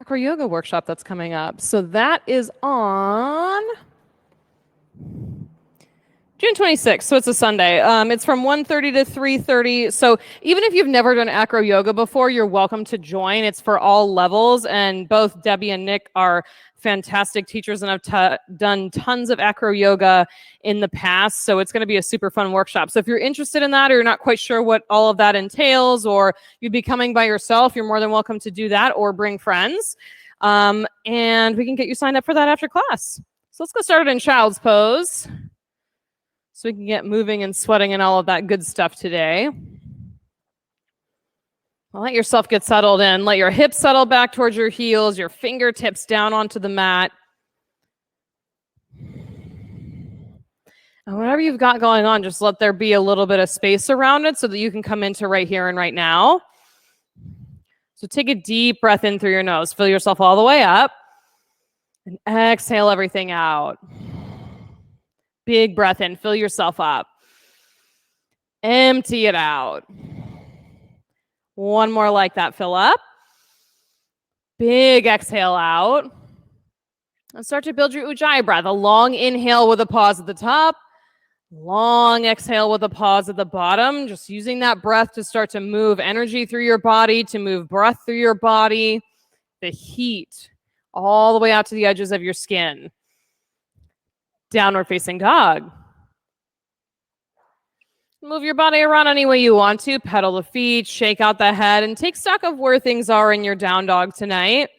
acro yoga workshop that's coming up. So that is on June 26th, so it's a Sunday. It's from 1:30 to 3:30. So even if you've never done acro yoga before, you're welcome to join. It's for all levels, and both Debbie and Nick are fantastic teachers and have done tons of acro yoga in the past. So it's going to be a super fun workshop. So if you're interested in that, or you're not quite sure what all of that entails, or you'd be coming by yourself, you're more than welcome to do that, or bring friends. And we can get you signed up for that after class. So let's get started in child's pose, so we can get moving and sweating and all of that good stuff today. Well, let yourself get settled in. Let your hips settle back towards your heels, your fingertips down onto the mat. And whatever you've got going on, just let there be a little bit of space around it so that you can come into right here and right now. So take a deep breath in through your nose. Fill yourself all the way up. And exhale everything out. Big breath in. Fill yourself up. Empty it out. One more like that. Fill up. Big exhale out. And start to build your Ujjayi breath. A long inhale with a pause at the top. Long exhale with a pause at the bottom. Just using that breath to start to move energy through your body, to move breath through your body. The heat all the way out to the edges of your skin. Downward facing dog. Move your body around any way you want to. Pedal the feet, shake out the head, and take stock of where things are in your down dog tonight.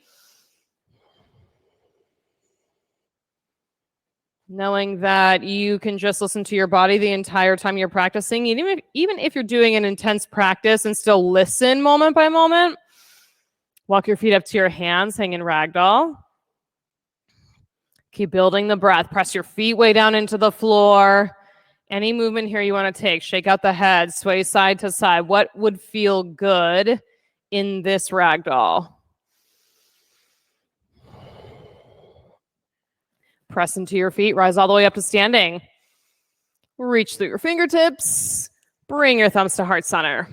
Knowing that you can just listen to your body the entire time you're practicing, even if you're doing an intense practice, and still listen moment by moment. Walk your feet up to your hands, hang in ragdoll. Keep building the breath. Press your feet way down into the floor. Any movement here you want to take. Shake out the head. Sway side to side. What would feel good in this ragdoll? Press into your feet. Rise all the way up to standing. Reach through your fingertips. Bring your thumbs to heart center.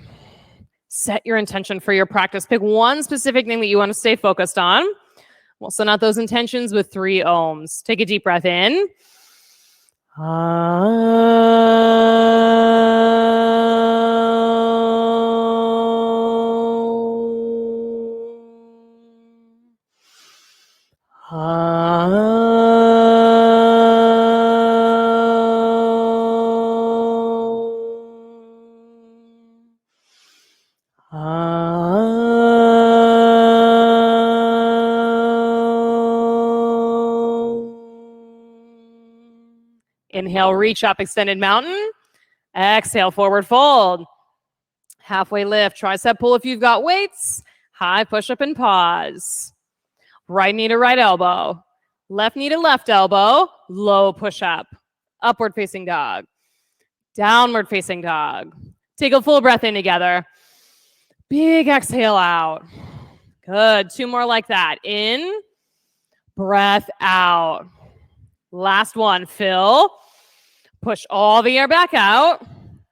Set your intention for your practice. Pick one specific thing that you want to stay focused on. We'll send out those intentions with 3 ohms. Take a deep breath in. Inhale, reach up, extended mountain. Exhale, forward fold. Halfway lift, tricep pull if you've got weights. High push up and pause. Right knee to right elbow. Left knee to left elbow. Low push up. Upward facing dog. Downward facing dog. Take a full breath in together. Big exhale out. Good. 2 more like that. In. Breath out. Last one. Fill. Push all the air back out.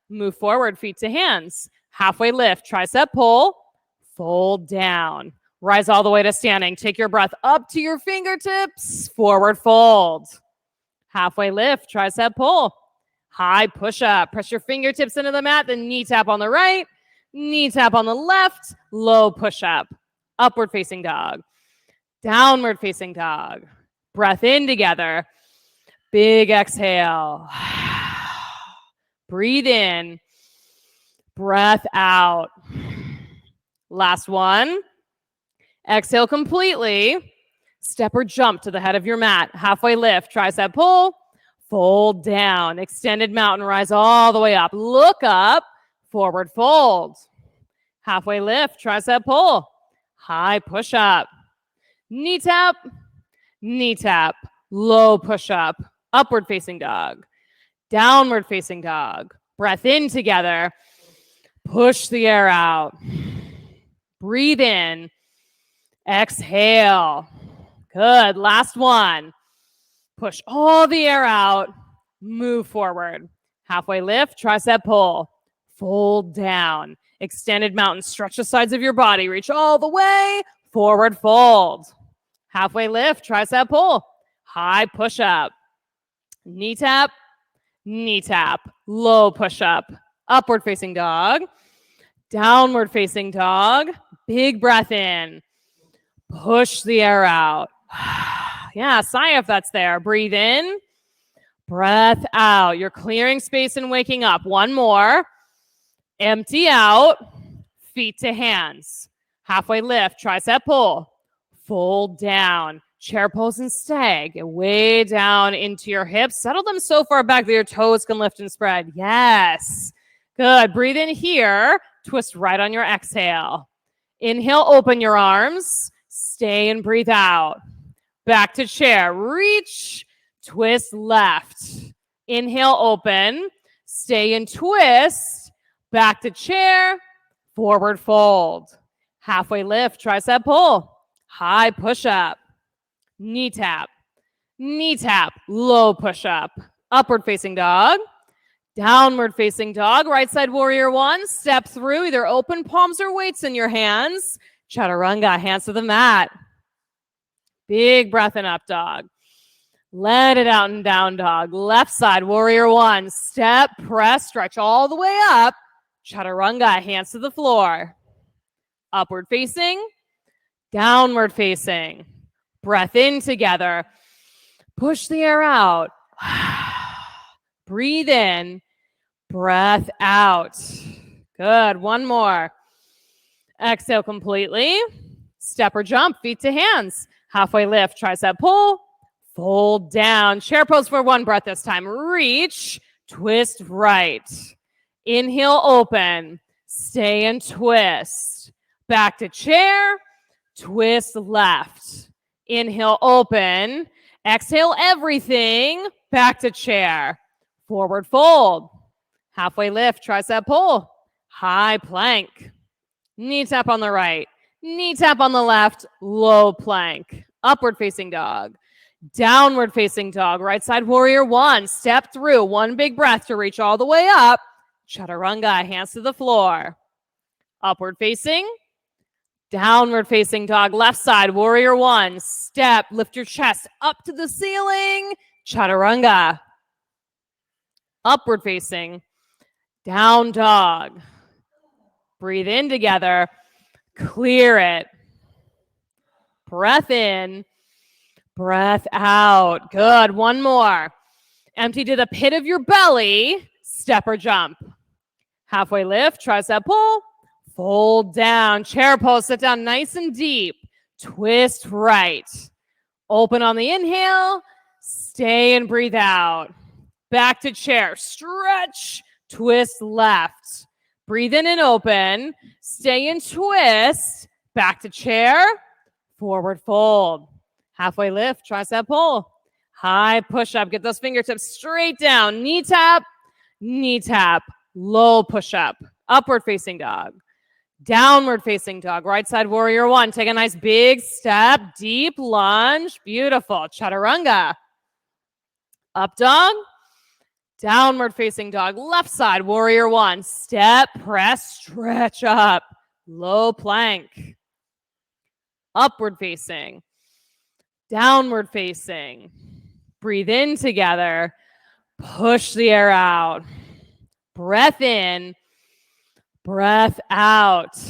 Move forward, feet to hands. Halfway lift, tricep pull. Fold down. Rise all the way to standing. Take your breath up to your fingertips. Forward fold. Halfway lift, tricep pull. High push up. Press your fingertips into the mat. Then knee tap on the right. Knee tap on the left. Low push up. Upward facing dog. Downward facing dog. Breath in together. Big exhale. Breathe in. Breath out. Last one. Exhale completely. Step or jump to the head of your mat. Halfway lift. Tricep pull. Fold down. Extended mountain. Rise all the way up. Look up. Forward fold. Halfway lift. Tricep pull. High push up. Knee tap. Knee tap. Low push up. Upward facing dog. Downward facing dog. Breath in together. Push the air out. Breathe in. Exhale. Good. Last one. Push all the air out. Move forward. Halfway lift. Tricep pull. Fold down. Extended mountain. Stretch the sides of your body. Reach all the way. forward fold. Halfway lift, tricep pull. High push-up. Knee tap, low push-up. Upward facing dog. Downward facing dog. Big breath in. Push the air out. Yeah, sigh if that's there. Breathe in. Breath out. You're clearing space and waking up. One more. Empty out. Feet to hands. Halfway lift, tricep pull. Fold down. Chair pose and stay. Get way down into your hips. Settle them so far back that your toes can lift and spread. Yes. Good. Breathe in here. Twist right on your exhale. Inhale, open your arms. Stay and breathe out. Back to chair. Reach. Twist left. Inhale, open. Stay and twist. Back to chair. Forward fold. Halfway lift, tricep pull. High push-up. Knee tap, low push-up. Upward facing dog. Downward facing dog. Right side warrior one. Step through. Either open palms or weights in your hands. Chaturanga, hands to the mat. Big breath in up dog. Let it out and down dog. Left side warrior one. Step, press, stretch all the way up. Chaturanga, hands to the floor. Upward facing. Downward facing. Breath in together. Push the air out. Breathe in. Breath out. Good. One more. Exhale completely. Step or jump, feet to hands. Halfway lift, tricep pull. Fold down. Chair pose for one breath this time. Reach. Twist right. Inhale, open. Stay and twist. Back to chair. Twist left. Inhale, open. Exhale, everything. Back to chair. Forward fold. Halfway lift, tricep pull. High plank. Knee tap on the right. Knee tap on the left. Low plank. Upward facing dog. Downward facing dog. Right side warrior one. Step through. One big breath to reach all the way up. Chaturanga, hands to the floor. Upward facing. Downward facing dog. Left side warrior one. Step. Lift your chest up to the ceiling. Chaturanga. Upward facing. Down dog. Breathe in together. Clear it. Breath in. Breath out. Good. One more. Empty to the pit of your belly. Step or jump. Halfway lift. Tricep pull. Fold down. Chair pose. Sit down nice and deep. Twist right. Open on the inhale. Stay and breathe out. Back to chair. Stretch. Twist left. Breathe in and open. Stay and twist. Back to chair. Forward fold. Halfway lift. Tricep pull. High push-up. Get those fingertips straight down. Knee tap. Knee tap. Low push-up. Upward facing dog. Downward facing dog. Right side warrior one. Take a nice big step. Deep lunge. Beautiful. Chaturanga. Up dog. Downward facing dog. Left side warrior one. Step, press, stretch up. Low plank. Upward facing. Downward facing. Breathe in together. Push the air out. Breath in. Breath out.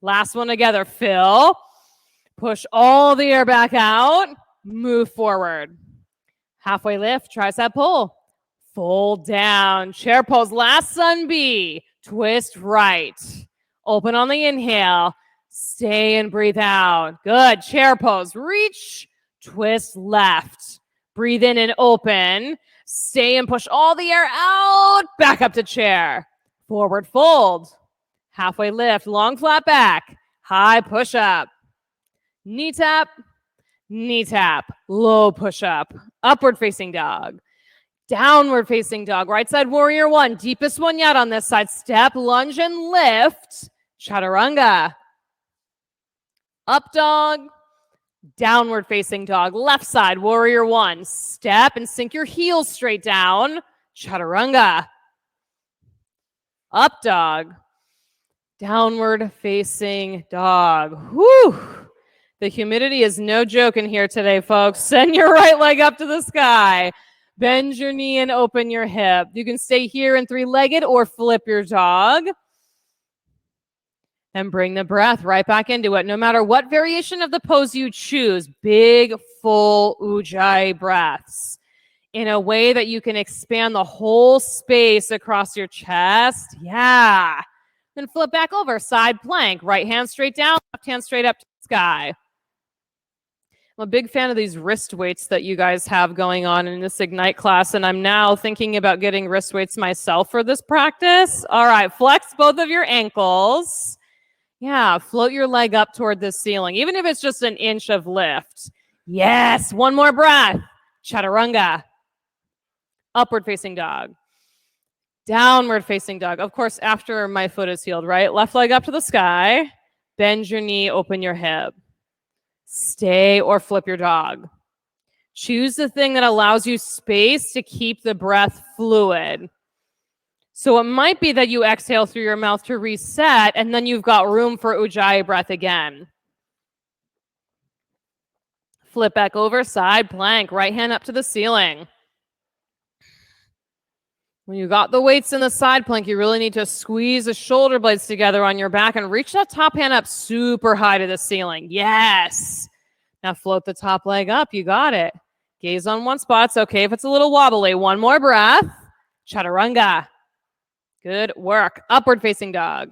Last one together. Fill. Push all the air back out. Move forward. Halfway lift. Tricep pull. Fold down. Chair pose. Last sun B. Twist right. Open on the inhale. Stay and breathe out. Good. Chair pose. Reach. Twist left. Breathe in and open. Stay and push all the air out. Back up to chair. Forward fold. Halfway lift. Long flat back. High push up. Knee tap. Knee tap. Low push up. Upward facing dog. Downward facing dog. Right side warrior one. Deepest one yet on this side. Step, lunge, and lift. Chaturanga. Up dog. Downward facing dog. Left side warrior one. Step and sink your heels straight down. Chaturanga. Up dog. Downward facing dog. Whew. The humidity is no joke in here today, folks. Send your right leg up to the sky. Bend your knee and open your hip. You can stay here in three-legged or flip your dog. And bring the breath right back into it. No matter what variation of the pose you choose, big, full Ujjayi breaths in a way that you can expand the whole space across your chest. Yeah. Then flip back over, side plank, right hand straight down, left hand straight up to the sky. I'm a big fan of these wrist weights that you guys have going on in this Ignite class, and I'm now thinking about getting wrist weights myself for this practice. All right, flex both of your ankles. Yeah, float your leg up toward the ceiling, even if it's just an inch of lift. Yes, one more breath. Chaturanga. Upward facing dog. Downward facing dog. Of course, after my foot is healed, right? Left leg up to the sky. Bend your knee, open your hip. Stay or flip your dog. Choose the thing that allows you space to keep the breath fluid. So it might be that you exhale through your mouth to reset, and then you've got room for Ujjayi breath again. Flip back over, side plank, right hand up to the ceiling. When you got the weights in the side plank, you really need to squeeze the shoulder blades together on your back and reach that top hand up super high to the ceiling. Yes. Now float the top leg up. You got it. Gaze on one spot. It's okay if it's a little wobbly. One more breath. Chaturanga. Good work. Upward facing dog.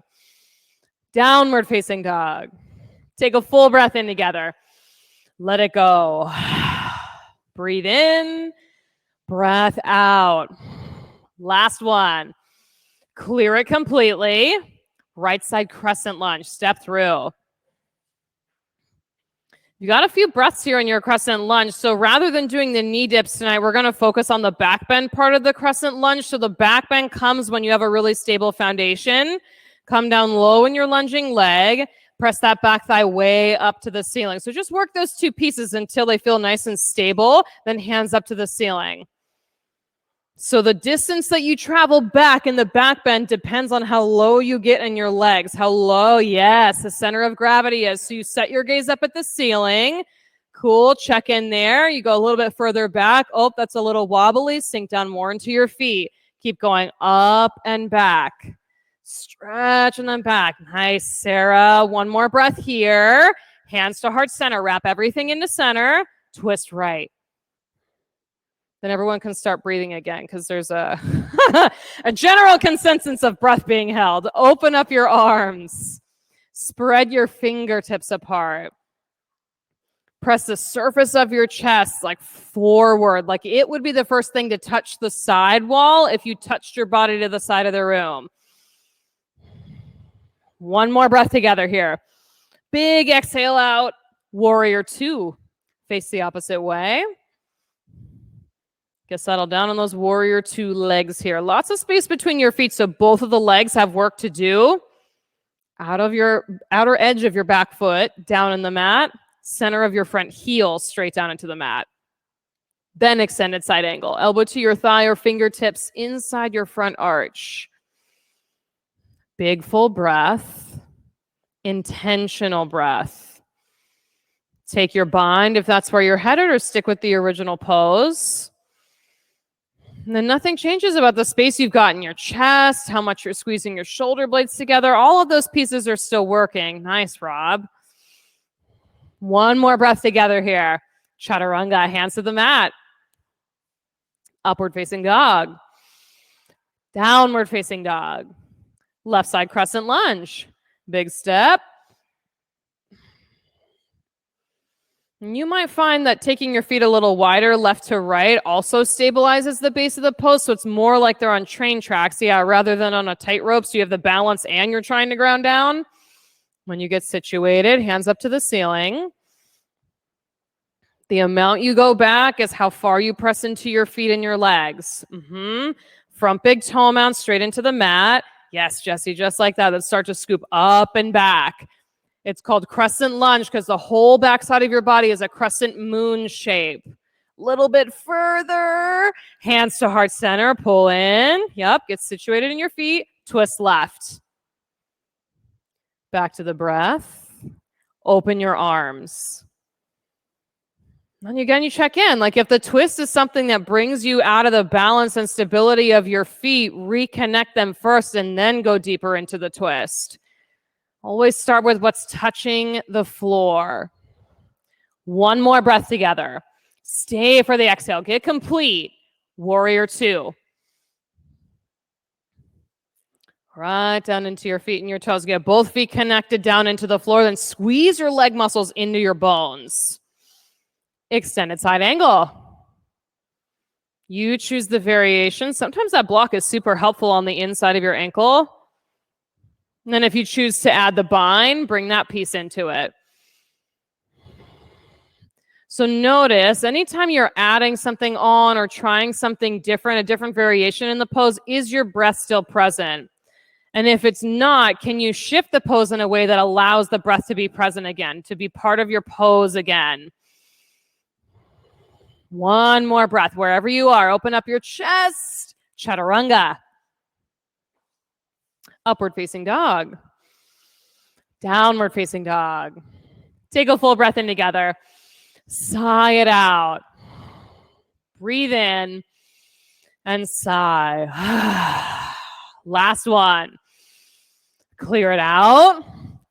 Downward facing dog. Take a full breath in together. Let it go. Breathe in. Breath out. Last one. Clear it completely. Right side crescent lunge. Step through. You got a few breaths here in your crescent lunge. So rather than doing the knee dips tonight, we're going to focus on the back bend part of the crescent lunge. So the back bend comes when you have a really stable foundation. Come down low in your lunging leg. Press that back thigh way up to the ceiling. So just work those two pieces until they feel nice and stable. Then hands up to the ceiling. So the distance that you travel back in the back bend depends on how low you get in your legs. How low, yes, the center of gravity is. So you set your gaze up at the ceiling. Cool, check in there. You go a little bit further back. Oh, that's a little wobbly. Sink down more into your feet. Keep going up and back. Stretch and then back. Nice, Sarah. One more breath here. Hands to heart center. Wrap everything into center. Twist right. Then everyone can start breathing again because there's a general consensus of breath being held. Open up your arms. Spread your fingertips apart. Press the surface of your chest like forward. Like it would be the first thing to touch the side wall if you touched your body to the side of the room. One more breath together here. Big exhale out. Warrior two. Face the opposite way. Get settled down on those warrior two legs here. Lots of space between your feet, so both of the legs have work to do. Out of your outer edge of your back foot, down in the mat. Center of your front heel, straight down into the mat. Then extended side angle. Elbow to your thigh or fingertips inside your front arch. Big full breath. Intentional breath. Take your bind if that's where you're headed, or stick with the original pose. And then nothing changes about the space you've got in your chest, how much you're squeezing your shoulder blades together. All of those pieces are still working. Nice, Rob. One more breath together here. Chaturanga, hands to the mat. Upward facing dog. Downward facing dog. Left side crescent lunge. Big step. And you might find that taking your feet a little wider left to right also stabilizes the base of the pose, so it's more like they're on train tracks, yeah, rather than on a tightrope, so you have the balance and you're trying to ground down. When you get situated, hands up to the ceiling. The amount you go back is how far you press into your feet and your legs. Front big toe mount straight into the mat. Yes, Jesse, just like that. Let's start to scoop up and back. It's called crescent lunge because the whole backside of your body is a crescent moon shape. Little bit further. Hands to heart center. Pull in. Yep. Get situated in your feet. Twist left. Back to the breath. Open your arms. And again, you check in. Like if the twist is something that brings you out of the balance and stability of your feet, reconnect them first and then go deeper into the twist. Always start with what's touching the floor. One more breath together. Stay for the exhale. Get complete. Warrior 2. Right down into your feet and your toes. Get both feet connected down into the floor. Then squeeze your leg muscles into your bones. Extended side angle. You choose the variation. Sometimes that block is super helpful on the inside of your ankle. And then if you choose to add the bind, bring that piece into it. So notice anytime you're adding something on or trying something different, a different variation in the pose, is your breath still present? And if it's not, can you shift the pose in a way that allows the breath to be present again, to be part of your pose again? One more breath. Wherever you are, open up your chest. Chaturanga. Upward facing dog. Downward facing dog. Take a full breath in together. Sigh it out. Breathe in and sigh. Last one. Clear it out.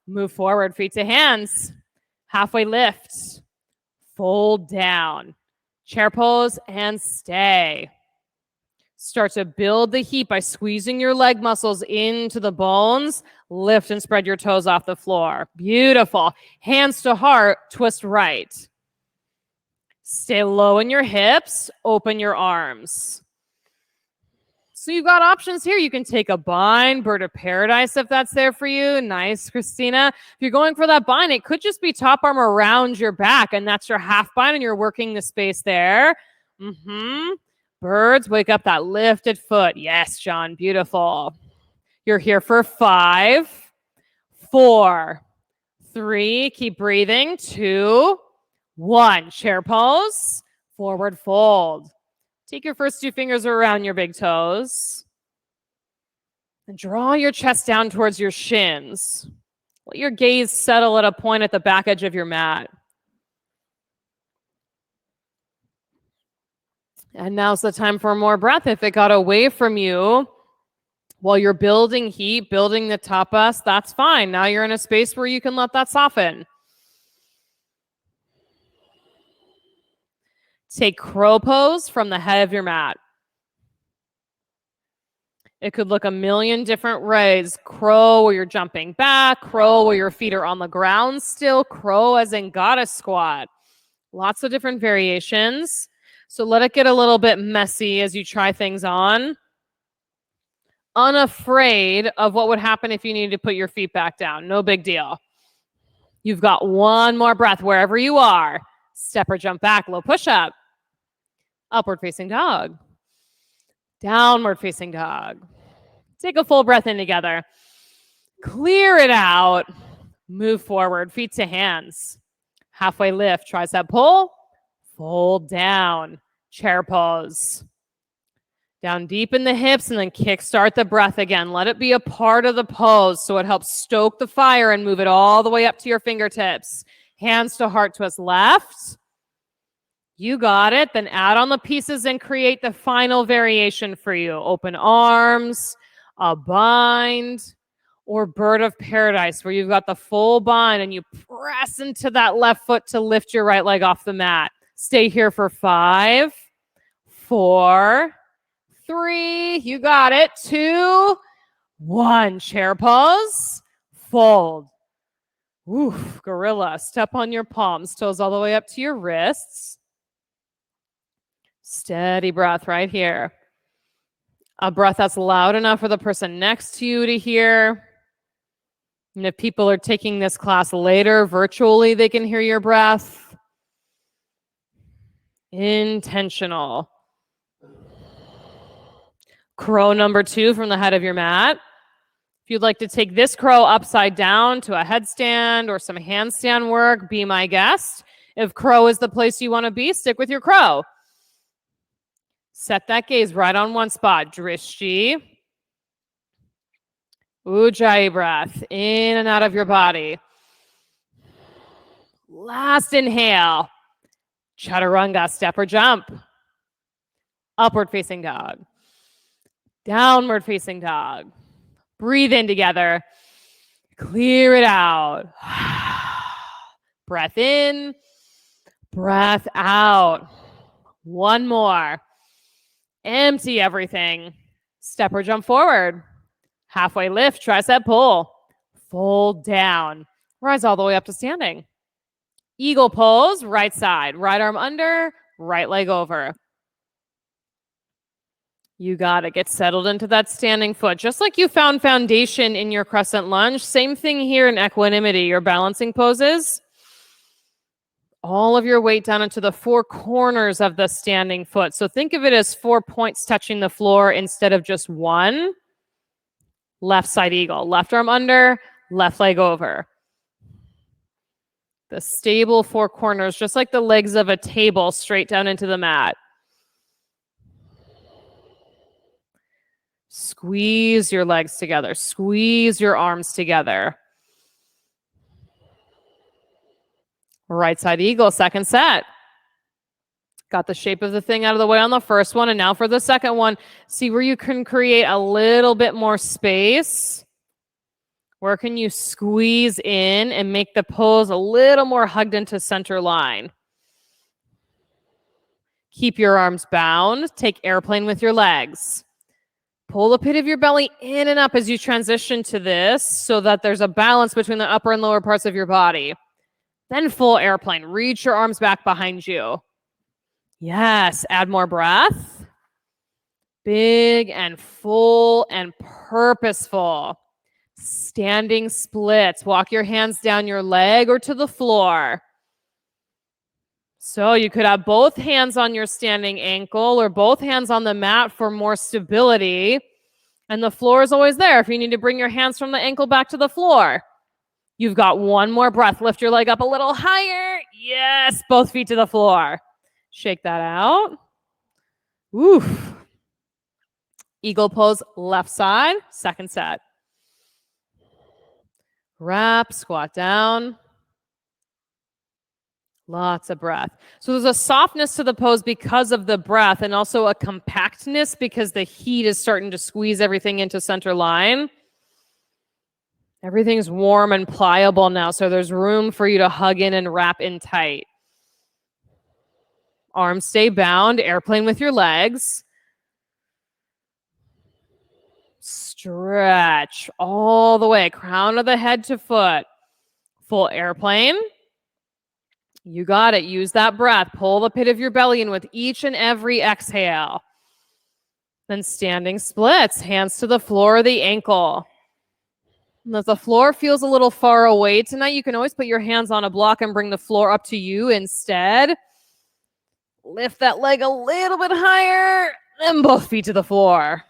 Move forward, feet to hands. Halfway lift. Fold down. Chair pose and stay. Start to build the heat by squeezing your leg muscles into the bones. Lift and spread your toes off the floor. Beautiful. Hands to heart, twist right. Stay low in your hips. Open your arms. So you've got options here. You can take a bind, bird of paradise if that's there for you. Nice, Christina. If you're going for that bind, it could just be top arm around your back, and that's your half bind, and you're working the space there. Birds, wake up that lifted foot. Yes, John, beautiful. You're here for 5, 4, 3, keep breathing, 2, 1. Chair pose, forward fold. Take your first 2 fingers around your big toes. And draw your chest down towards your shins. Let your gaze settle at a point at the back edge of your mat. And now's the time for more breath. If it got away from you while you're building heat, building the tapas, that's fine. Now you're in a space where you can let that soften. Take crow pose from the head of your mat. It could look a million different ways. Crow where you're jumping back, crow where your feet are on the ground still, crow as in goddess squat. Lots of different variations. So let it get a little bit messy as you try things on. Unafraid of what would happen if you needed to put your feet back down. No big deal. You've got one more breath wherever you are. Step or jump back, low push-up. Upward facing dog. Downward facing dog. Take a full breath in together. Clear it out. Move forward, feet to hands. Halfway lift, tricep pull. Fold down. Chair pose. Down deep in the hips and then kickstart the breath again. Let it be a part of the pose so it helps stoke the fire and move it all the way up to your fingertips. Hands to heart twist left. You got it. Then add on the pieces and create the final variation for you. Open arms, a bind, or bird of paradise where you've got the full bind and you press into that left foot to lift your right leg off the mat. Stay here for 5, 4, 3, you got it, 2, 1. Chair pose, fold. Oof, gorilla. Step on your palms, toes all the way up to your wrists. Steady breath right here. A breath that's loud enough for the person next to you to hear. And if people are taking this class later, virtually, they can hear your breath. Intentional. Crow number 2 from the head of your mat. If you'd like to take this crow upside down to a headstand or some handstand work, be my guest. If crow is the place you want to be, stick with your crow. Set that gaze right on one spot. Drishti. Ujjayi breath in and out of your body. Last inhale. Chaturanga, step or jump. Upward facing dog. Downward facing dog. Breathe in together. Clear it out. Breath in. Breath out. One more. Empty everything. Step or jump forward. Halfway lift, tricep pull. Fold down. Rise all the way up to standing. Eagle pose, right side. Right arm under, right leg over. You got to get settled into that standing foot. Just like you found foundation in your crescent lunge, same thing here in equanimity, your balancing poses. All of your weight down into the four corners of the standing foot. So think of it as 4 points touching the floor instead of just one. Left side eagle. Left arm under, left leg over. The stable four corners, just like the legs of a table, straight down into the mat. Squeeze your legs together. Squeeze your arms together. Right side eagle, second set. Got the shape of the thing out of the way on the first one. And now for the second one, see where you can create a little bit more space. Where can you squeeze in and make the pose a little more hugged into center line? Keep your arms bound. Take airplane with your legs. Pull the pit of your belly in and up as you transition to this so that there's a balance between the upper and lower parts of your body. Then full airplane. Reach your arms back behind you. Yes, add more breath. Big and full and purposeful. Standing splits. Walk your hands down your leg or to the floor. So you could have both hands on your standing ankle or both hands on the mat for more stability. And the floor is always there if you need to bring your hands from the ankle back to the floor. You've got one more breath. Lift your leg up a little higher. Yes, both feet to the floor. Shake that out. Oof. Eagle pose, left side, second set. Wrap, squat down. Lots of breath. So there's a softness to the pose because of the breath and also a compactness because the heat is starting to squeeze everything into center line. Everything's warm and pliable now, so there's room for you to hug in and wrap in tight. Arms stay bound, airplane with your legs. Stretch all the way, crown of the head to foot. Full airplane. You got it. Use that breath. Pull the pit of your belly in with each and every exhale. Then standing splits, hands to the floor or the ankle. And if the floor feels a little far away tonight, you can always put your hands on a block and bring the floor up to you instead. Lift that leg a little bit higher, and both feet to the floor.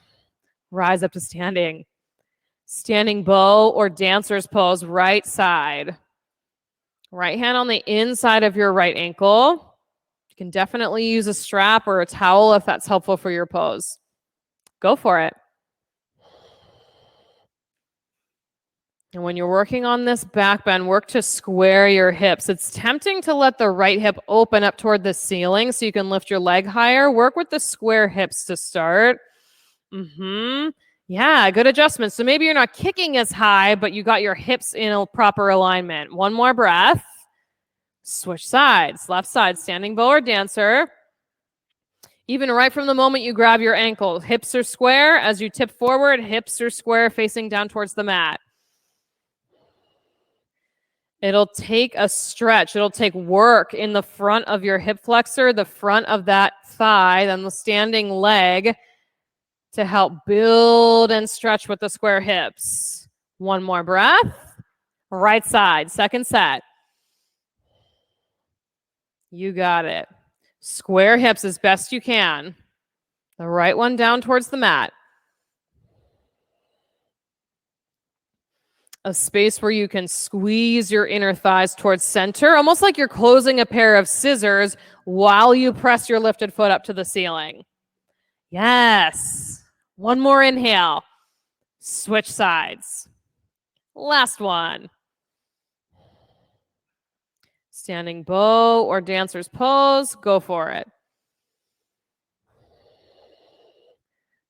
Rise up to standing. Standing bow or dancer's pose, right side. Right hand on the inside of your right ankle. You can definitely use a strap or a towel if that's helpful for your pose. Go for it. And when you're working on this back bend, work to square your hips. It's tempting to let the right hip open up toward the ceiling so you can lift your leg higher. Work with the square hips to start. Yeah, good adjustment. So maybe you're not kicking as high, but you got your hips in a proper alignment. One more breath. Switch sides. Left side, standing bow or dancer. Even right from the moment you grab your ankle, hips are square. As you tip forward, hips are square facing down towards the mat. It'll take a stretch. It'll take work in the front of your hip flexor, the front of that thigh, then the standing leg to help build and stretch with the square hips. One more breath. Right side, second set. You got it. Square hips as best you can. The right one down towards the mat. A space where you can squeeze your inner thighs towards center, almost like you're closing a pair of scissors while you press your lifted foot up to the ceiling. Yes. One more inhale. Switch sides. Last one. Standing bow or dancer's pose, go for it.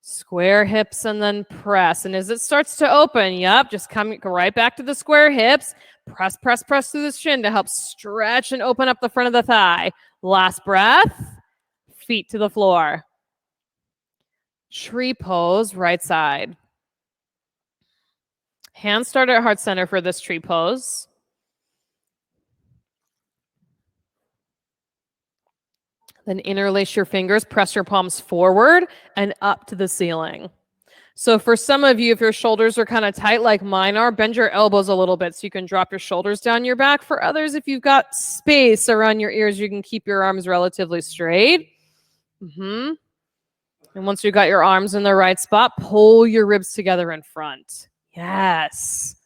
Square hips and then press. And as it starts to open, yep, just go right back to the square hips. Press, press, press through the shin to help stretch and open up the front of the thigh. Last breath, feet to the floor. Tree pose, right side. Hands start at heart center for this tree pose. Then interlace your fingers, press your palms forward and up to the ceiling. So for some of you, if your shoulders are kind of tight like mine are, bend your elbows a little bit so you can drop your shoulders down your back. For others, if you've got space around your ears, you can keep your arms relatively straight. And once you got your arms in the right spot, pull your ribs together in front. Yes.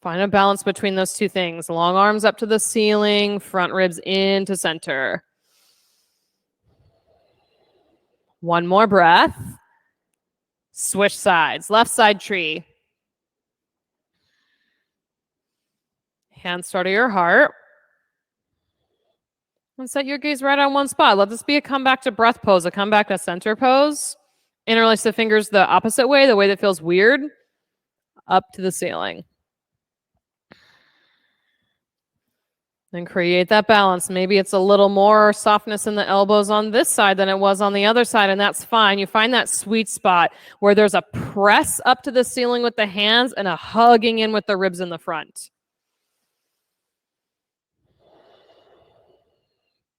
Find a balance between those two things. Long arms up to the ceiling, front ribs into center. One more breath. Switch sides. Left side tree. Hands start at your heart. And set your gaze right on one spot. Let this be a comeback to breath pose, a comeback to center pose. Interlace the fingers the opposite way, the way that feels weird. Up to the ceiling. And create that balance. Maybe it's a little more softness in the elbows on this side than it was on the other side, and that's fine. You find that sweet spot where there's a press up to the ceiling with the hands and a hugging in with the ribs in the front.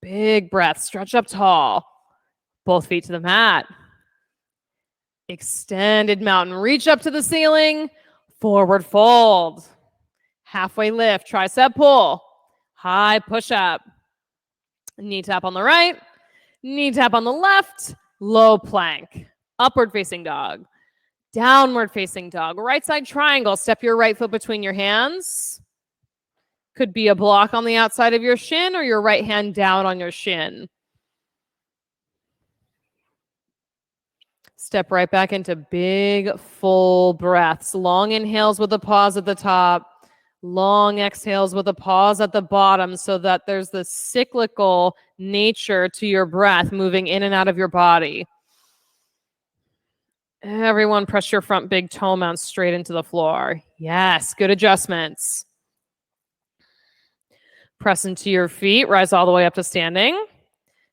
Big breath. Stretch up tall. Both feet to the mat. Extended mountain. Reach up to the ceiling. Forward fold. Halfway lift. Tricep pull. High push-up. Knee tap on the right. Knee tap on the left. Low plank. Upward facing dog. Downward facing dog. Right side triangle. Step your right foot between your hands. Could be a block on the outside of your shin or your right hand down on your shin. Step right back into big, full breaths. Long inhales with a pause at the top. Long exhales with a pause at the bottom so that there's this cyclical nature to your breath moving in and out of your body. Everyone press your front big toe mount straight into the floor. Yes, good adjustments. Press into your feet, rise all the way up to standing.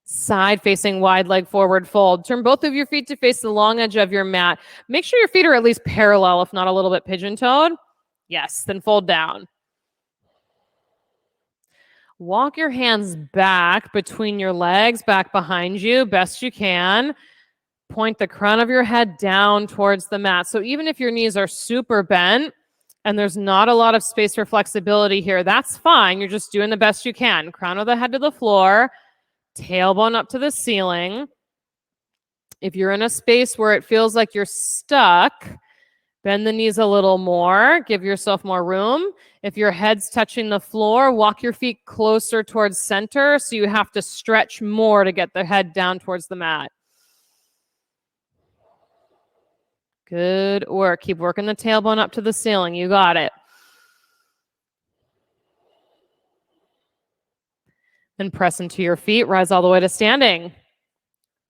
Side facing wide leg forward fold. Turn both of your feet to face the long edge of your mat. Make sure your feet are at least parallel, if not a little bit pigeon-toed. Yes, then fold down. Walk your hands back between your legs, back behind you, best you can. Point the crown of your head down towards the mat. So even if your knees are super bent and there's not a lot of space for flexibility here, that's fine. You're just doing the best you can. Crown of the head to the floor, tailbone up to the ceiling. If you're in a space where it feels like you're stuck, bend the knees a little more. Give yourself more room. If your head's touching the floor, walk your feet closer towards center so you have to stretch more to get the head down towards the mat. Good work. Keep working the tailbone up to the ceiling. You got it. Then press into your feet. Rise all the way to standing.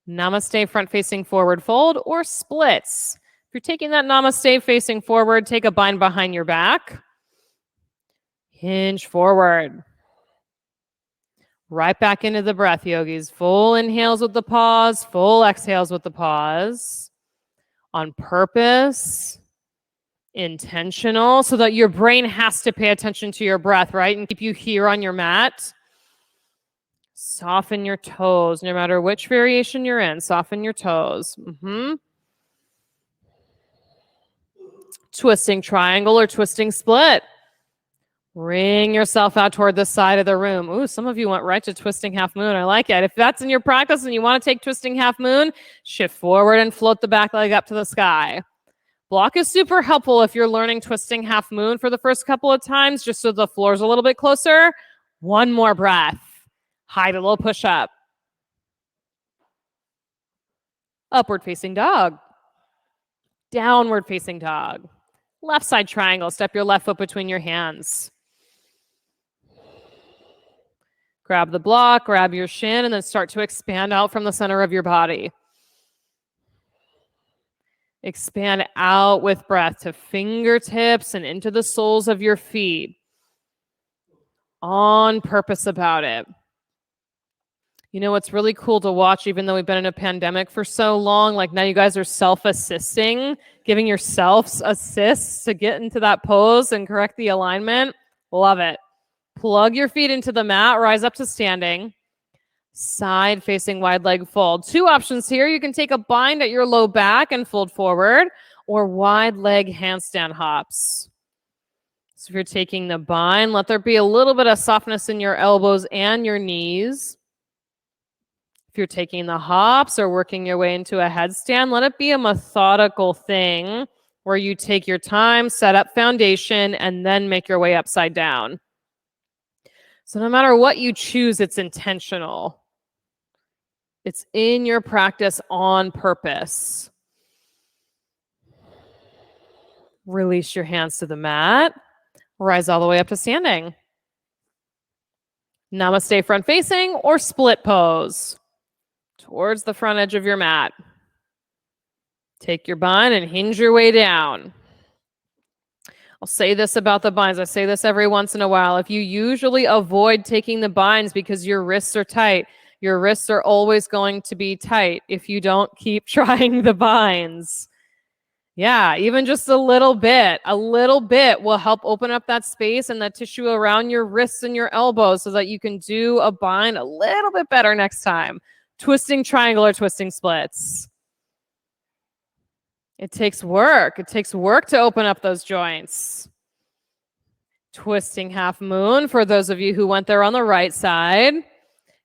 Namaste, front facing forward fold or splits. If you're taking that namaste facing forward, take a bind behind your back. Hinge forward. Right back into the breath, yogis. Full inhales with the pause, full exhales with the pause. On purpose, intentional, so that your brain has to pay attention to your breath, right? And keep you here on your mat. Soften your toes, no matter which variation you're in. Soften your toes. Twisting triangle or twisting split. Ring yourself out toward the side of the room. Ooh, some of you went right to twisting half moon. I like it. If that's in your practice and you want to take twisting half moon, shift forward and float the back leg up to the sky. Block is super helpful if you're learning twisting half moon for the first couple of times, just so the floor's a little bit closer. One more breath. High to low push up. Upward facing dog. Downward facing dog. Left side triangle. Step your left foot between your hands. Grab the block, grab your shin, and then start to expand out from the center of your body. Expand out with breath to fingertips and into the soles of your feet. On purpose about it. You know, it's really cool to watch, even though we've been in a pandemic for so long, like now you guys are self-assisting, giving yourselves assists to get into that pose and correct the alignment. Love it. Plug your feet into the mat, rise up to standing. Side facing wide leg fold. Two options here. You can take a bind at your low back and fold forward, or wide leg handstand hops. So if you're taking the bind, let there be a little bit of softness in your elbows and your knees. If you're taking the hops or working your way into a headstand, let it be a methodical thing where you take your time, set up foundation, and then make your way upside down. So no matter what you choose, it's intentional. It's in your practice on purpose. Release your hands to the mat. Rise all the way up to standing. Namaste front facing or split pose. Towards the front edge of your mat. Take your bind and hinge your way down. I'll say this about the binds. I say this every once in a while. If you usually avoid taking the binds because your wrists are tight, your wrists are always going to be tight if you don't keep trying the binds. Yeah, even just a little bit will help open up that space and that tissue around your wrists and your elbows so that you can do a bind a little bit better next time. Twisting triangle or twisting splits. It takes work. It takes work to open up those joints. Twisting half moon for those of you who went there on the right side.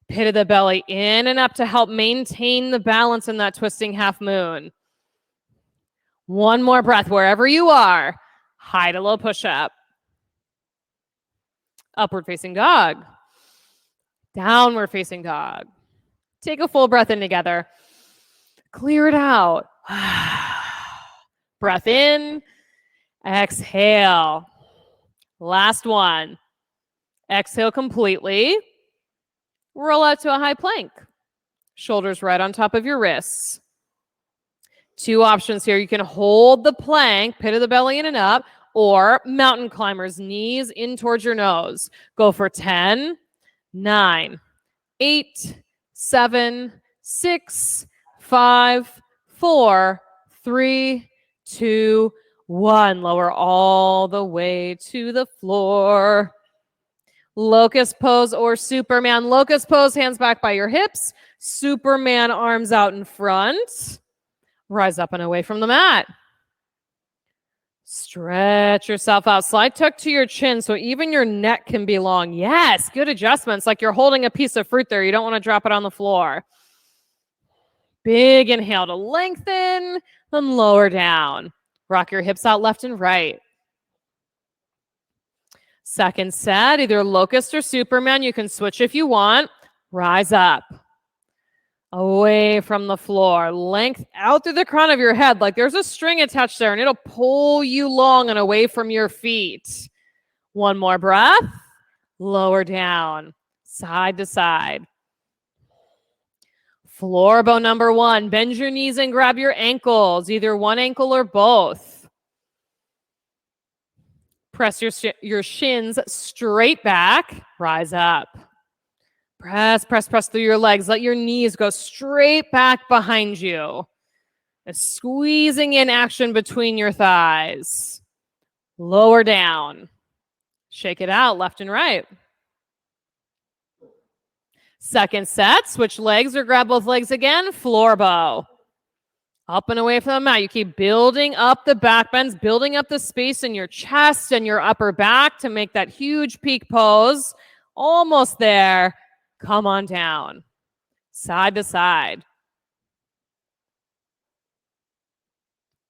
Pit of the belly in and up to help maintain the balance in that twisting half moon. One more breath wherever you are. High to low push-up. Upward facing dog. Downward facing dog. Take a full breath in together. Clear it out. Breath in. Exhale. Last one. Exhale completely. Roll out to a high plank. Shoulders right on top of your wrists. Two options here. You can hold the plank, pit of the belly in and up, or mountain climbers, knees in towards your nose. Go for 10, 9, 8, 7, 6, 5, 4, 3, 2, 1. Lower all the way to the floor. Locust pose or Superman. Locust pose, hands back by your hips. Superman, arms out in front. Rise up and away from the mat. Stretch yourself out. Slide tuck to your chin so even your neck can be long. Yes, good adjustments. Like you're holding a piece of fruit there. You don't want to drop it on the floor. Big inhale to lengthen, then lower down. Rock your hips out left and right. Second set, either locust or Superman. You can switch if you want. Rise up. Away from the floor. Length out through the crown of your head. Like there's a string attached there and it'll pull you long and away from your feet. One more breath. Lower down. Side to side. Floor bow number 1. Bend your knees and grab your ankles. Either one ankle or both. Press your shins straight back. Rise up. Press, press, press through your legs. Let your knees go straight back behind you. Squeezing in action between your thighs. Lower down. Shake it out left and right. Second set, switch legs or grab both legs again. Floor bow. Up and away from the mat. You keep building up the back bends, building up the space in your chest and your upper back to make that huge peak pose. Almost there. Come on down. Side to side.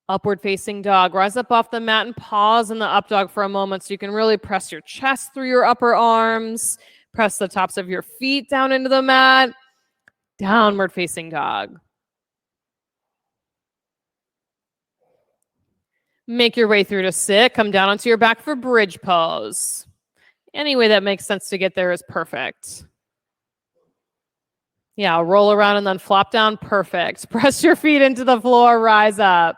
Upward facing dog. Rise up off the mat and pause in the up dog for a moment so you can really press your chest through your upper arms. Press the tops of your feet down into the mat. Downward facing dog. Make your way through to sit. Come down onto your back for bridge pose. Any way that makes sense to get there is perfect. Yeah, roll around and then flop down. Perfect. Press your feet into the floor, rise up.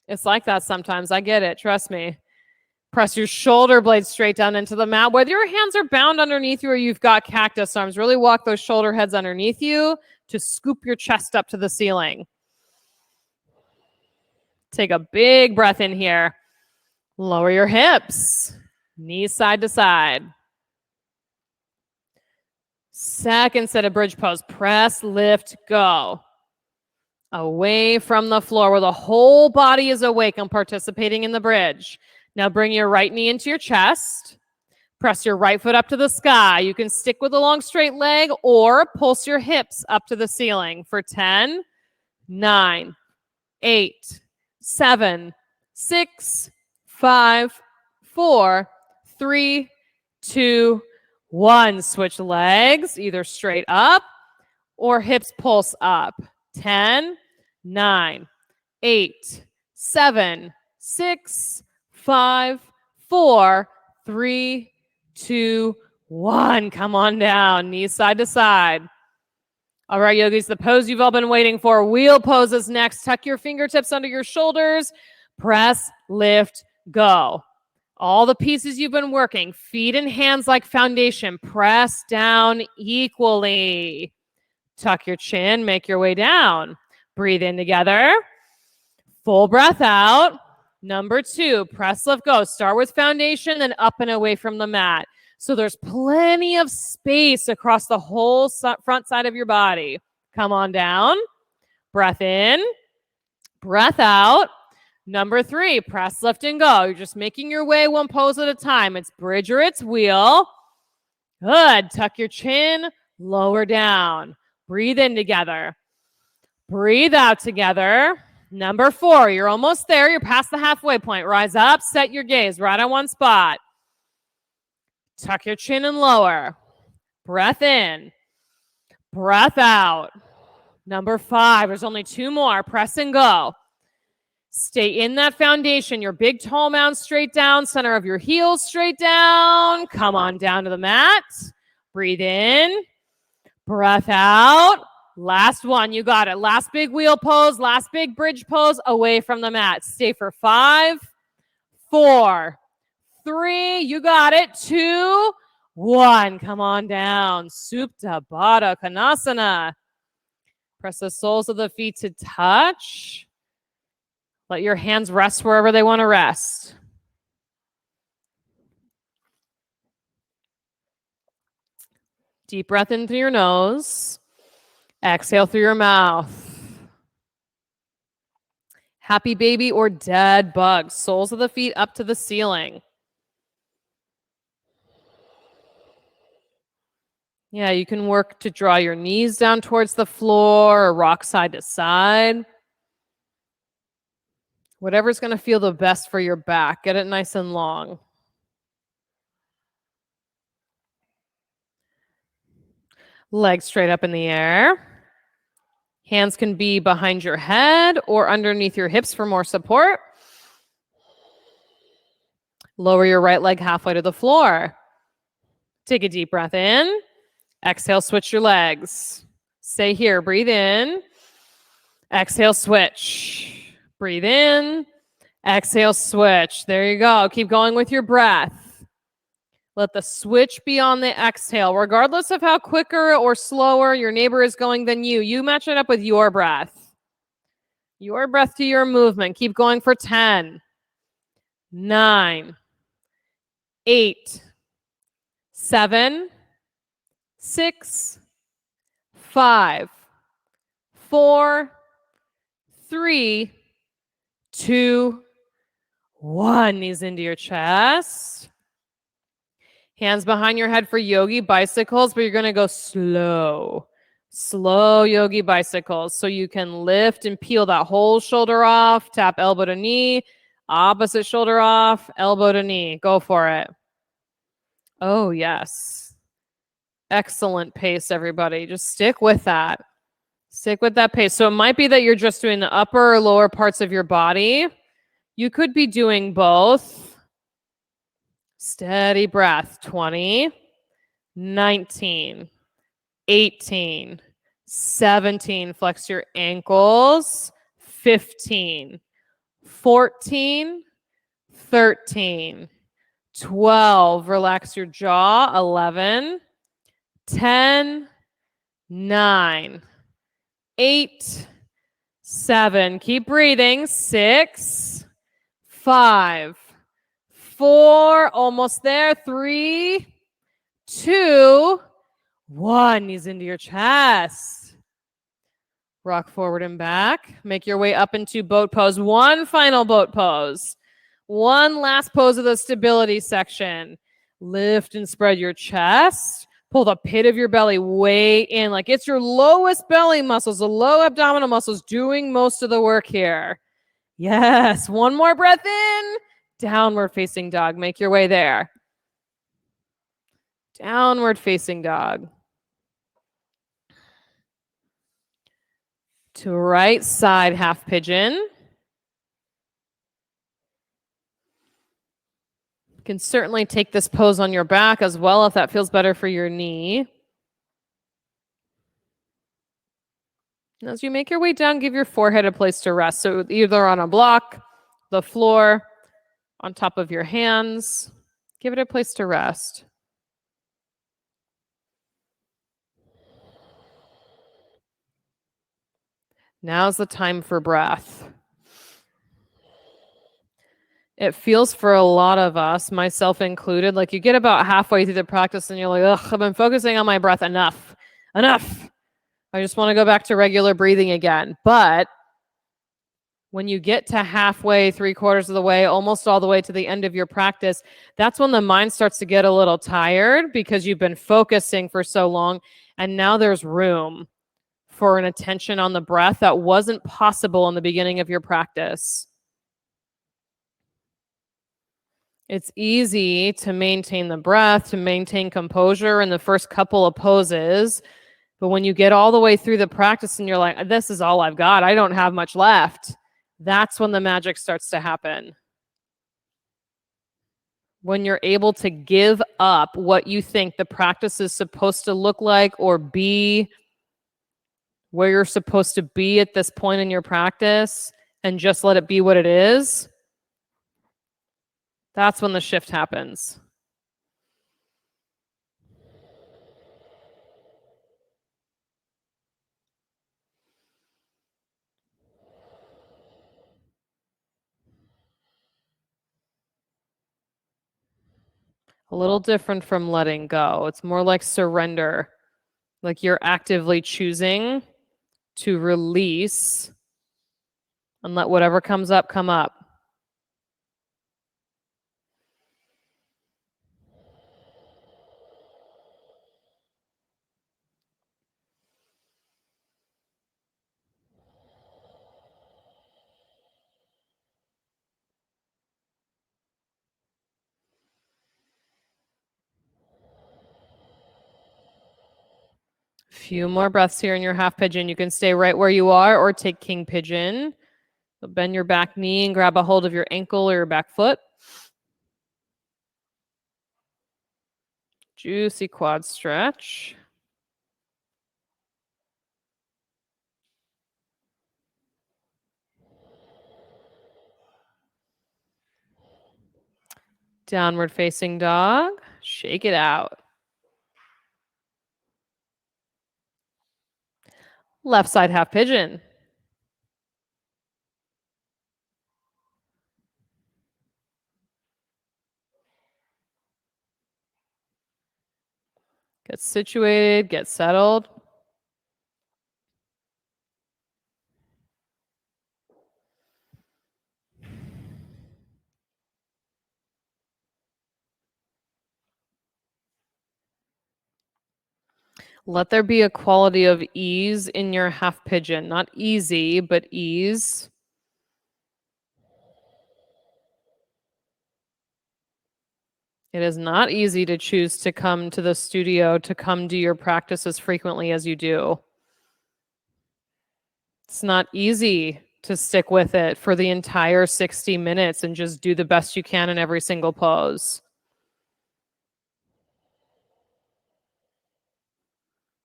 It's like that sometimes. I get it. Trust me. Press your shoulder blades straight down into the mat. Whether your hands are bound underneath you or you've got cactus arms, really walk those shoulder heads underneath you to scoop your chest up to the ceiling. Take a big breath in here. Lower your hips. Knees side to side. Second set of bridge pose. Press, lift, go. Away from the floor where the whole body is awake and participating in the bridge. Now bring your right knee into your chest. Press your right foot up to the sky. You can stick with a long straight leg or pulse your hips up to the ceiling for 10, 9, 8, 7, 6, 5, 4, 3, 2, 1. Switch legs, either straight up or hips pulse up. 10, 9, 8, 7, 6, 5, 4, 3, 2, 1. Come on down, knees side to side. All right, yogis, the pose you've all been waiting for. Wheel pose is next. Tuck your fingertips under your shoulders. Press, lift, go. All the pieces you've been working. Feet and hands like foundation. Press down equally. Tuck your chin, make your way down. Breathe in together. Full breath out. Number 2, press, lift, go. Start with foundation, then up and away from the mat. So there's plenty of space across the whole front side of your body. Come on down. Breath in. Breath out. Number 3, press, lift, and go. You're just making your way one pose at a time. It's bridge or it's wheel. Good. Tuck your chin, lower down. Breathe in together. Breathe out together. Number 4, you're almost there. You're past the halfway point. Rise up, set your gaze right on one spot. Tuck your chin and lower. Breath in. Breath out. Number 5, there's only 2 more. Press and go. Stay in that foundation. Your big toe mound straight down. Center of your heels straight down. Come on down to the mat. Breathe in. Breath out. Last one. You got it. Last big wheel pose. Last big bridge pose away from the mat. Stay for 5, 4, 3. You got it. 2, 1. Come on down. Supta Baddha Konasana. Press the soles of the feet to touch. Let your hands rest wherever they want to rest. Deep breath in through your nose. Exhale through your mouth. Happy baby or dead bug. Soles of the feet up to the ceiling. Yeah, you can work to draw your knees down towards the floor or rock side to side. Whatever's going to feel the best for your back. Get it nice and long. Legs straight up in the air. Hands can be behind your head or underneath your hips for more support. Lower your right leg halfway to the floor. Take a deep breath in. Exhale, switch your legs. Stay here. Breathe in. Exhale, switch. Breathe in. Exhale, switch. There you go. Keep going with your breath. Let the switch be on the exhale. Regardless of how quicker or slower your neighbor is going than you match it up with your breath. Your breath to your movement. Keep going for 10, 9, 8, 7, 6, 5, 4, 3, 2, 1. Knees into your chest. Hands behind your head for yogi bicycles, but you're going to go slow. Slow yogi bicycles. So you can lift and peel that whole shoulder off. Tap elbow to knee. Opposite shoulder off. Elbow to knee. Go for it. Oh, yes. Excellent pace, everybody. Just stick with that. Stick with that pace. So it might be that you're just doing the upper or lower parts of your body. You could be doing both. Steady breath. 20, 19, 18, 17, flex your ankles, 15, 14, 13, 12, relax your jaw, 11, 10, 9, 8, 7, keep breathing, 6, 5, 4, almost there, 3, 2, 1, knees into your chest. Rock forward and back. Make your way up into boat pose. One final boat pose. One last pose of the stability section. Lift and spread your chest. Pull the pit of your belly way in, like it's your lowest belly muscles, the low abdominal muscles doing most of the work here. Yes, one more breath in. Downward facing dog. Make your way there. Downward facing dog. To right side half pigeon. You can certainly take this pose on your back as well if that feels better for your knee. And as you make your way down, give your forehead a place to rest. So either on a block, the floor, on top of your hands, give it a place to rest. Now's the time for breath. It feels for a lot of us, myself included, like you get about halfway through the practice and you're like, ugh, I've been focusing on my breath enough. I just want to go back to regular breathing again. But when you get to halfway, 3/4 of the way, almost all the way to the end of your practice, that's when the mind starts to get a little tired because you've been focusing for so long. And now there's room for an attention on the breath that wasn't possible in the beginning of your practice. It's easy to maintain the breath, to maintain composure in the first couple of poses. But when you get all the way through the practice and you're like, this is all I've got, I don't have much left, that's when the magic starts to happen. When you're able to give up what you think the practice is supposed to look like or be, where you're supposed to be at this point in your practice, and just let it be what it is, that's when the shift happens. A little different from letting go. It's more like surrender. Like you're actively choosing to release and let whatever comes up come up. Few more breaths here in your half pigeon. You can stay right where you are or take king pigeon. So bend your back knee and grab a hold of your ankle or your back foot. Juicy quad stretch. Downward facing dog. Shake it out. Left side half pigeon. Get situated, get settled. Let there be a quality of ease in your half pigeon. Not easy, but ease. It is not easy to choose to come to the studio, to come do your practice as frequently as you do. It's not easy to stick with it for the entire 60 minutes and just do the best you can in every single pose.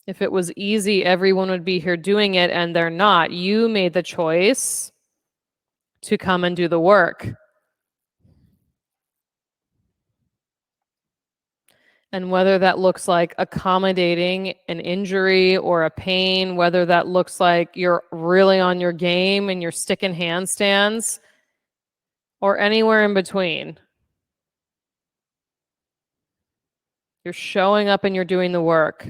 If it was easy, everyone would be here doing it, and they're not. You made the choice to come and do the work. And whether that looks like accommodating an injury or a pain, whether that looks like you're really on your game and you're sticking handstands, or anywhere in between. You're showing up and you're doing the work.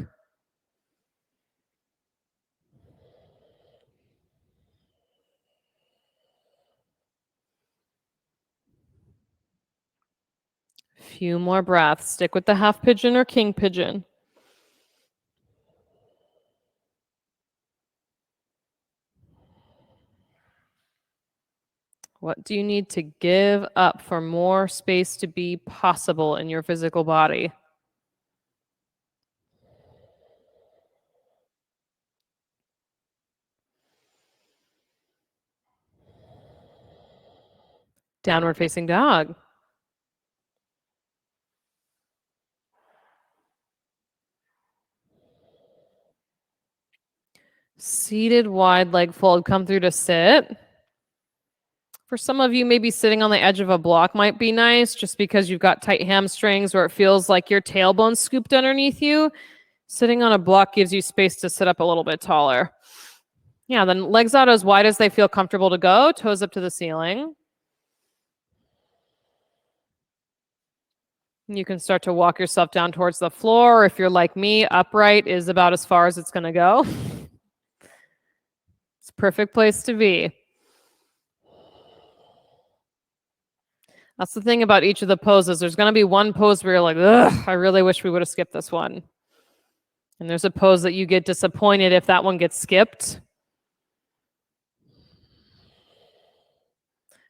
Few more breaths. Stick with the half pigeon or king pigeon. What do you need to give up for more space to be possible in your physical body? Downward facing dog. Seated wide leg fold. Come through to sit. For some of you, maybe sitting on the edge of a block might be nice just because you've got tight hamstrings or it feels like your tailbone's scooped underneath you. Sitting on a block gives you space to sit up a little bit taller. Yeah, then legs out as wide as they feel comfortable to go. Toes up to the ceiling. You can start to walk yourself down towards the floor. If you're like me, upright is about as far as it's going to go. It's a perfect place to be. That's the thing about each of the poses. There's going to be one pose where you're like, ugh, I really wish we would have skipped this one. And there's a pose that you get disappointed if that one gets skipped.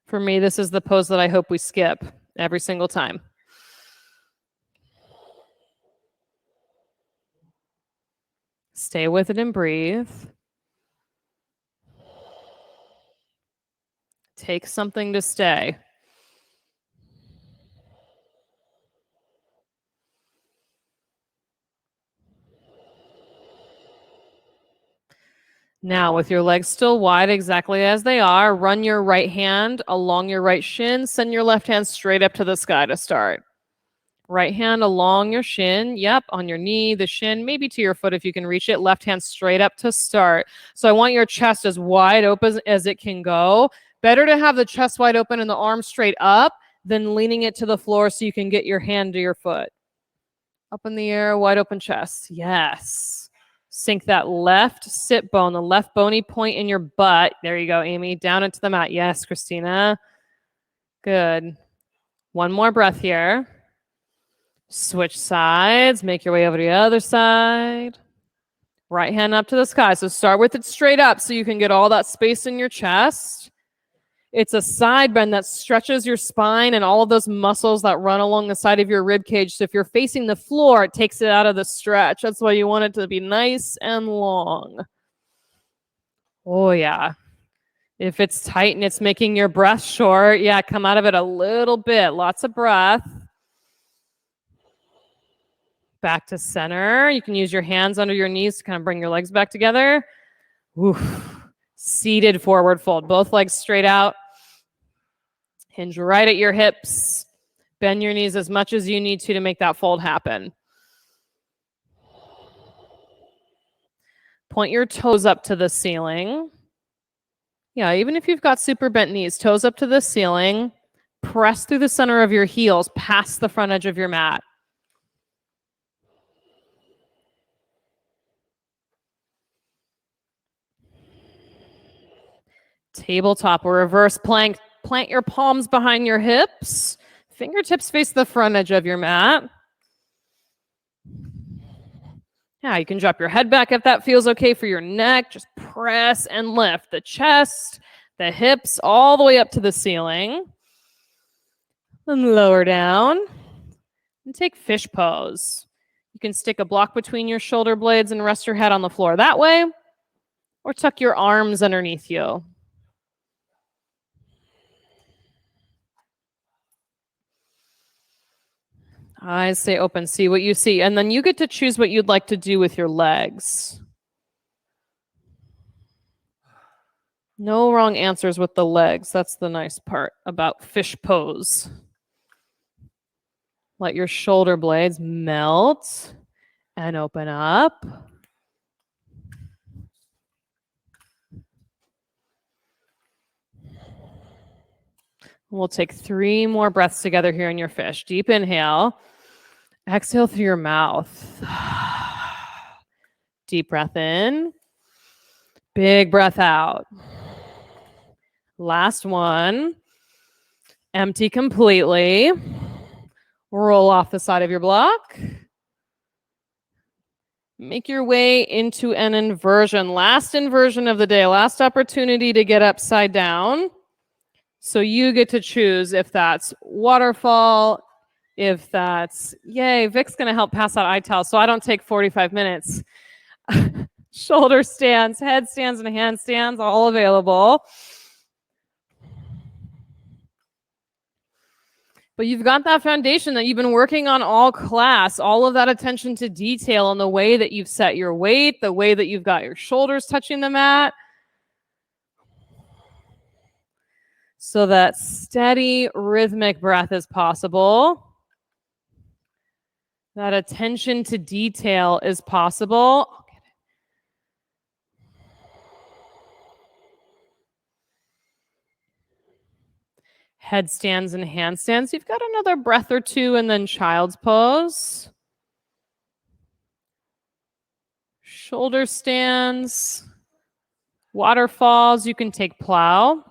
For me, this is the pose that I hope we skip every single time. Stay with it and breathe. Take something to stay. Now, with your legs still wide exactly as they are, run your right hand along your right shin. Send your left hand straight up to the sky to start. Right hand along your shin. Yep, on your knee, the shin, maybe to your foot if you can reach it. Left hand straight up to start. So I want your chest as wide open as it can go. Better to have the chest wide open and the arms straight up than leaning it to the floor so you can get your hand to your foot. Up in the air, wide open chest. Yes. Sink that left sit bone, the left bony point in your butt. There you go, Amy. Down into the mat. Yes, Christina. Good. One more breath here. Switch sides. Make your way over to the other side. Right hand up to the sky. So start with it straight up so you can get all that space in your chest. It's a side bend that stretches your spine and all of those muscles that run along the side of your rib cage. So if you're facing the floor, it takes it out of the stretch. That's why you want it to be nice and long. Oh, yeah. If it's tight and it's making your breath short, yeah, come out of it a little bit. Lots of breath. Back to center. You can use your hands under your knees to kind of bring your legs back together. Oof. Seated forward fold. Both legs straight out. Hinge right at your hips. Bend your knees as much as you need to make that fold happen. Point your toes up to the ceiling. Yeah, even if you've got super bent knees, toes up to the ceiling. Press through the center of your heels past the front edge of your mat. Tabletop or reverse plank. Plant your palms behind your hips. Fingertips face the front edge of your mat. Yeah, you can drop your head back if that feels okay for your neck. Just press and lift the chest, the hips, all the way up to the ceiling. Then lower down and take fish pose. You can stick a block between your shoulder blades and rest your head on the floor that way, or tuck your arms underneath you. Eyes stay open. See what you see. And then you get to choose what you'd like to do with your legs. No wrong answers with the legs. That's the nice part about fish pose. Let your shoulder blades melt and open up. We'll take 3 more breaths together here in your fish. Deep inhale. Exhale through your mouth. Deep breath in. Big breath out. Last one. Empty completely. Roll off the side of your block. Make your way into an inversion. Last inversion of the day. Last opportunity to get upside down. So you get to choose if that's waterfall, if that's, yay, Vic's going to help pass out eye towels so I don't take 45 minutes. Shoulder stands, head stands, and handstands, all available. But you've got that foundation that you've been working on all class, all of that attention to detail in the way that you've set your weight, the way that you've got your shoulders touching the mat. So that steady, rhythmic breath is possible. That attention to detail is possible. Headstands and handstands. You've got another breath or two, and then child's pose. Shoulder stands. Waterfalls. You can take plow.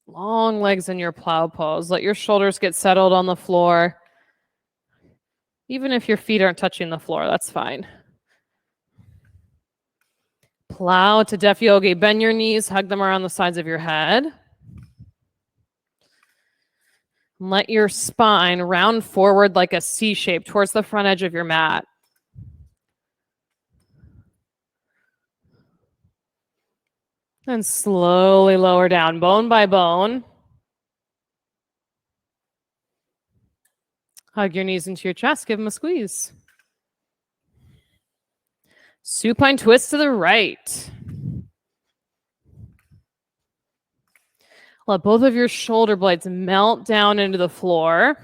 Long legs in your plow pose. Let your shoulders get settled on the floor. Even if your feet aren't touching the floor, that's fine. Plow to Def Yogi. Bend your knees, hug them around the sides of your head. Let your spine round forward like a C shape towards the front edge of your mat. And slowly lower down, bone by bone. Hug your knees into your chest, give them a squeeze. Supine twist to the right. Let both of your shoulder blades melt down into the floor.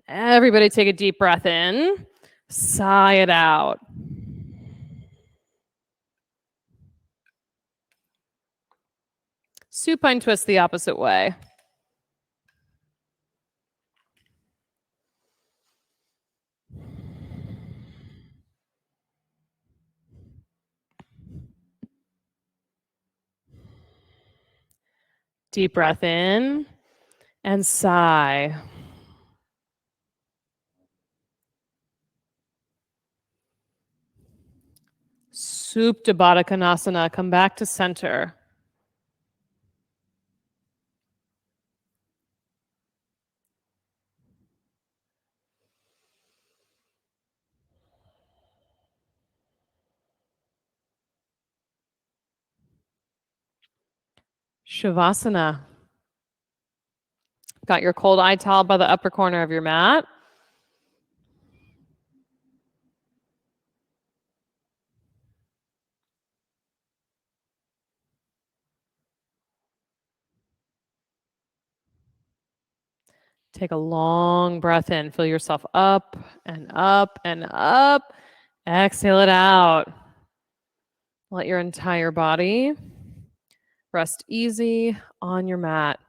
Everybody take a deep breath in. Sigh it out. Supine twist the opposite way. Deep breath in and sigh. Supta Baddha Konasana. Come back to center. Shavasana. Got your cold eye towel by the upper corner of your mat. Take a long breath in. Fill yourself up and up and up. Exhale it out. Let your entire body rest easy on your mat.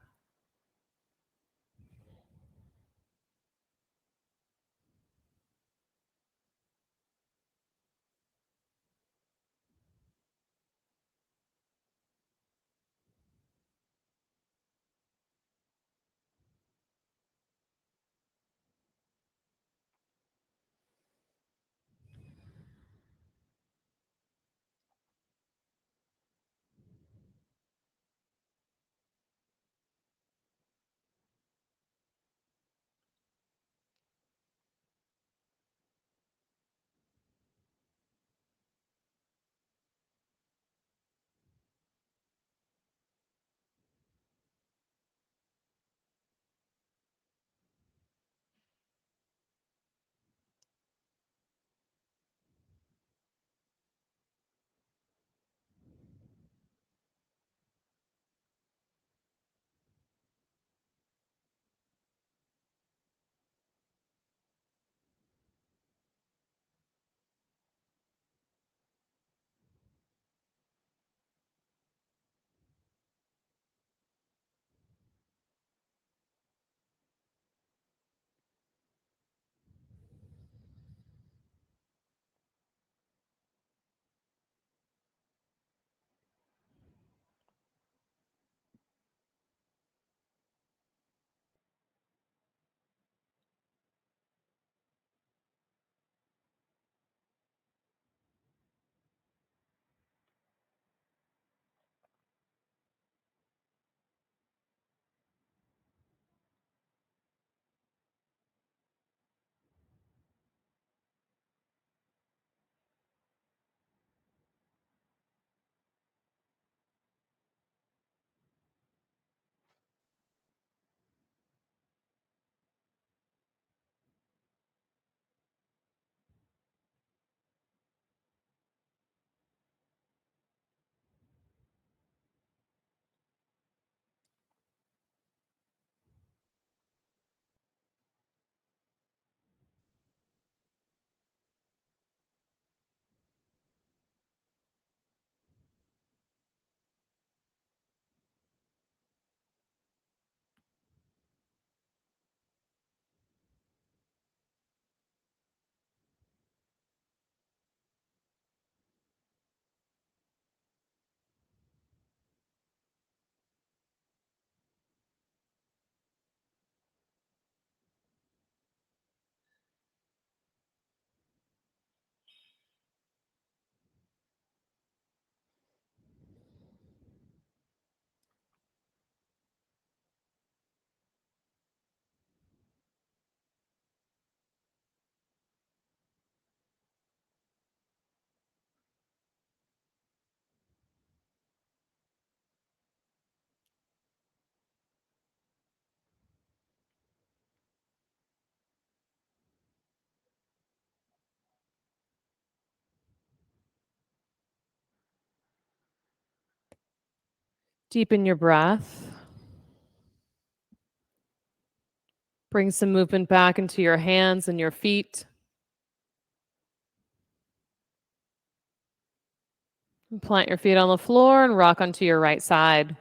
Deepen your breath. Bring some movement back into your hands and your feet. Plant your feet on the floor and rock onto your right side.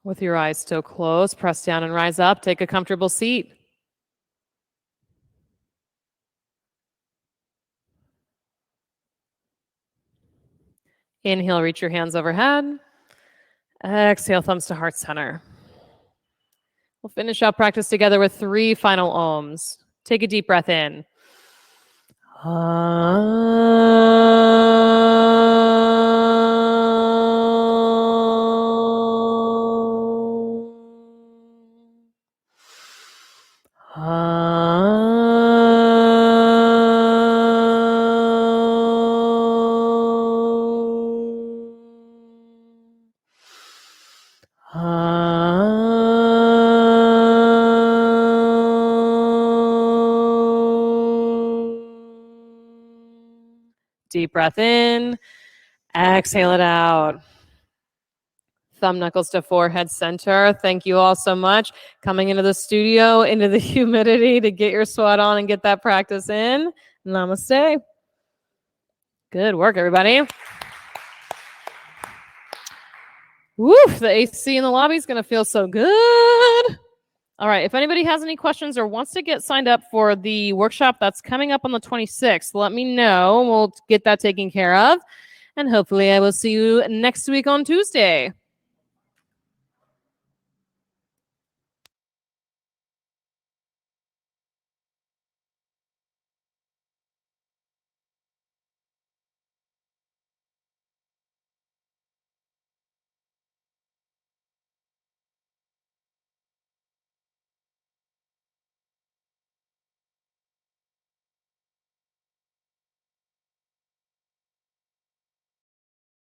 With your eyes still closed, press down and rise up. Take a comfortable seat. Inhale, reach your hands overhead. Exhale, thumbs to heart center. We'll finish our practice together with 3 final ohms. Take a deep breath in. Deep breath in. Exhale it out. Thumb knuckles to forehead center. Thank you all so much. Coming into the studio, into the humidity to get your sweat on and get that practice in. Namaste. Good work, everybody. Woof, the AC in the lobby is going to feel so good. All right, if anybody has any questions or wants to get signed up for the workshop that's coming up on the 26th, let me know. We'll get that taken care of. And hopefully I will see you next week on Tuesday.